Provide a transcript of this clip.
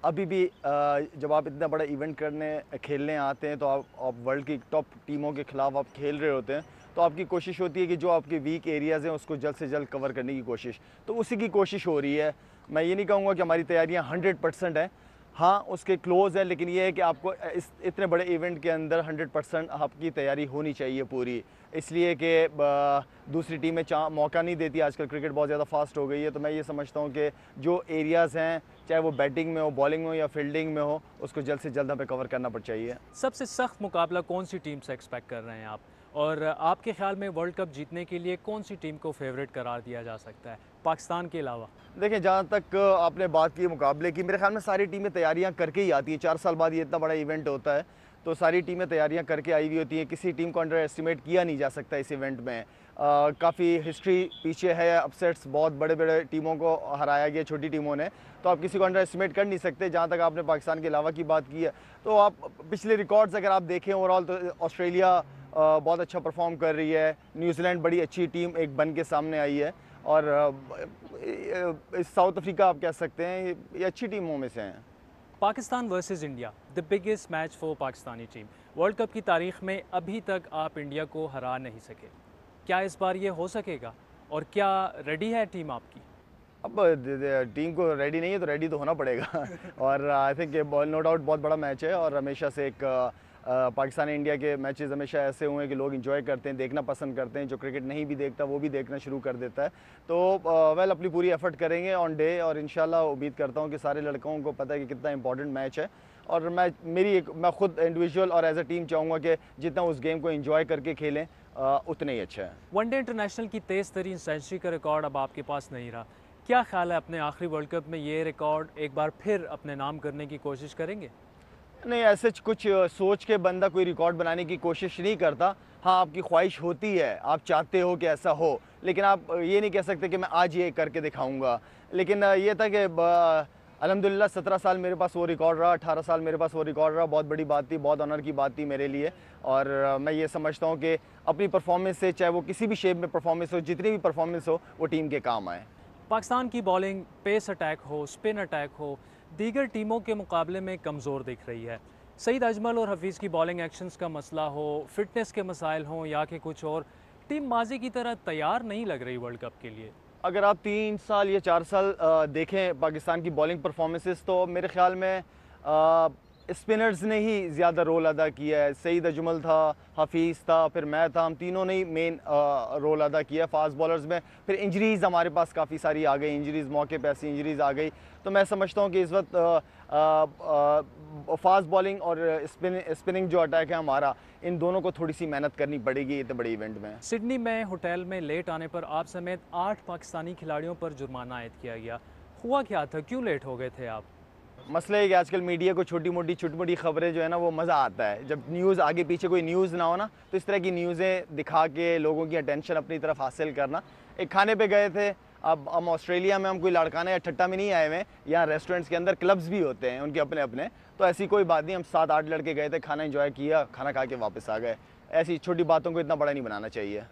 अभी भी जब आप इतना बड़ा इवेंट खेलने आते हैं तो आप वर्ल्ड की टॉप टीमों के ख़िलाफ़ आप खेल रहे होते हैं, तो आपकी कोशिश होती है कि जो आपके वीक एरियाज़ हैं उसको जल्द से जल्द कवर करने की कोशिश, तो उसी की कोशिश हो रही है। मैं ये नहीं कहूँगा कि हमारी तैयारियाँ 100% हैं, हाँ उसके क्लोज़ है, लेकिन ये है कि आपको इस इतने बड़े इवेंट के अंदर 100% आपकी तैयारी होनी चाहिए पूरी, इसलिए कि दूसरी टीमें मौका नहीं देती। आजकल क्रिकेट बहुत ज़्यादा फास्ट हो गई है, तो मैं ये समझता हूँ कि जो एरियाज़ हैं, चाहे वो बैटिंग में हो, बॉलिंग में हो या फील्डिंग में हो, उसको जल्द से जल्द हमें कवर करना चाहिए। सबसे सख्त मुकाबला कौन सी टीम से एक्सपेक्ट कर रहे हैं आप? और आपके ख्याल में वर्ल्ड कप जीतने के लिए कौन सी टीम को फेवरेट करार दिया जा सकता है, पाकिस्तान के अलावा? देखिए, जहाँ तक आपने बात की मुकाबले की, मेरे ख्याल में सारी टीमें तैयारियाँ करके ही आती हैं। 4 साल बाद ये इतना बड़ा इवेंट होता है, तो सारी टीमें तैयारियाँ करके आई हुई होती हैं। किसी टीम को अंडर एस्टिमेट किया नहीं जा सकता इस इवेंट में। काफ़ी हिस्ट्री पीछे है, अपसेट्स बहुत बड़े-बड़े टीमों को हराया गया छोटी टीमों ने, तो आप किसी को अंडर एस्टिमेट कर नहीं सकते। जहाँ तक आपने पाकिस्तान के अलावा की बात की है, तो आप पिछले रिकॉर्ड्स अगर आप देखें ओवरऑल, तो ऑस्ट्रेलिया बहुत अच्छा परफॉर्म कर रही है, न्यूजीलैंड बड़ी अच्छी टीम एक बन के सामने आई है, और साउथ अफ्रीका आप कह सकते हैं ये अच्छी टीमों में से हैं। Pakistan versus India, the biggest match for Pakistani team. World cup की तारीख में अभी तक आप इंडिया को हरा नहीं सके, क्या इस बार ये हो सकेगा और क्या रेडी है टीम आपकी? अब टीम को रेडी नहीं है तो रेडी तो होना पड़ेगा और आई थिंक नो डाउट बहुत बड़ा मैच है, और हमेशा से एक पाकिस्तान इंडिया के मैचेस हमेशा ऐसे हुए हैं कि लोग एंजॉय करते हैं, देखना पसंद करते हैं। जो क्रिकेट नहीं भी देखता वो भी देखना शुरू कर देता है। तो वेल अपनी पूरी एफर्ट करेंगे ऑन डे, और इंशाल्लाह उम्मीद करता हूँ कि सारे लड़कों को पता है कि कितना इंपॉर्टेंट मैच है, और मैं खुद इंडिविजुअल और एज अ टीम चाहूँगा कि जितना उस गेम को एंजॉय करके खेलें उतना ही अच्छा है। वनडे इंटरनेशनल की तेज़ तरीन सेंचुरी का रिकॉर्ड अब आपके पास नहीं रहा, क्या ख्याल है अपने आखिरी वर्ल्ड कप में ये रिकॉर्ड एक बार फिर अपने नाम करने की कोशिश करेंगे? नहीं, ऐसे कुछ सोच के बंदा कोई रिकॉर्ड बनाने की कोशिश नहीं करता। हाँ, आपकी ख्वाहिश होती है, आप चाहते हो कि ऐसा हो, लेकिन आप ये नहीं कह सकते कि मैं आज ये करके दिखाऊँगा। लेकिन ये था कि अल्हम्दुलिल्लाह 17 साल मेरे पास वो रिकॉर्ड रहा, 18 साल मेरे पास वो रिकॉर्ड रहा, बहुत बड़ी बात थी, बहुत ऑनर की बात थी मेरे लिए, और मैं ये समझता हूँ कि अपनी परफॉर्मेंस से, चाहे वो किसी भी शेप में परफॉर्मेंस हो, जितनी भी परफॉर्मेंस हो, वो टीम के काम आए। पाकिस्तान की बॉलिंग पेस अटैक हो, स्पिन अटैक हो, दीगर टीमों के मुकाबले में कमज़ोर दिख रही है। सईद अजमल और हफीज़ की बॉलिंग एक्शंस का मसला हो, फिटनेस के मसाइल हों या कि कुछ और, टीम माजी की तरह तैयार नहीं लग रही वर्ल्ड कप के लिए। अगर आप 3 साल या 4 साल देखें पाकिस्तान की बॉलिंग परफॉर्मेंसेस, तो मेरे ख्याल में स्पिनर्स ने ही ज़्यादा रोल अदा किया है। सईद अजमल था, हफीज़ था, फिर मैं था, हम तीनों ने ही मेन रोल अदा किया है फास्ट बॉलर्स में। फिर इंजरीज़ हमारे पास काफ़ी सारी आ गई, इंजरीज़ मौके पे ऐसी इंजरीज़ आ गई, तो मैं समझता हूँ कि इस वक्त फास्ट बॉलिंग और स्पिनिंग जो अटैक है हमारा, इन दोनों को थोड़ी सी मेहनत करनी पड़ेगी इतने बड़े इवेंट में। सिडनी में होटल में लेट आने पर आप समेत 8 पाकिस्तानी खिलाड़ियों पर जुर्माना आयद किया गया, हुआ क्या था, क्यों लेट हो गए थे आप? मसला है कि आजकल मीडिया को छोटी मोटी खबरें जो है ना, वो मज़ा आता है। जब न्यूज़ आगे पीछे कोई न्यूज़ ना हो ना, तो इस तरह की न्यूज़ें दिखा के लोगों की अटेंशन अपनी तरफ हासिल करना। एक खाने पे गए थे, अब हम ऑस्ट्रेलिया में, हम कोई लड़काना या ठट्टा में नहीं आए हुए हैं। यहाँ रेस्टोरेंट्स के अंदर क्लब्स भी होते हैं उनके अपने अपने, तो ऐसी कोई बात नहीं। हम 7-8 लड़के गए थे, खाना एंजॉय किया, खाना खा के वापस आ गए। ऐसी छोटी बातों को इतना बड़ा नहीं बनाना चाहिए।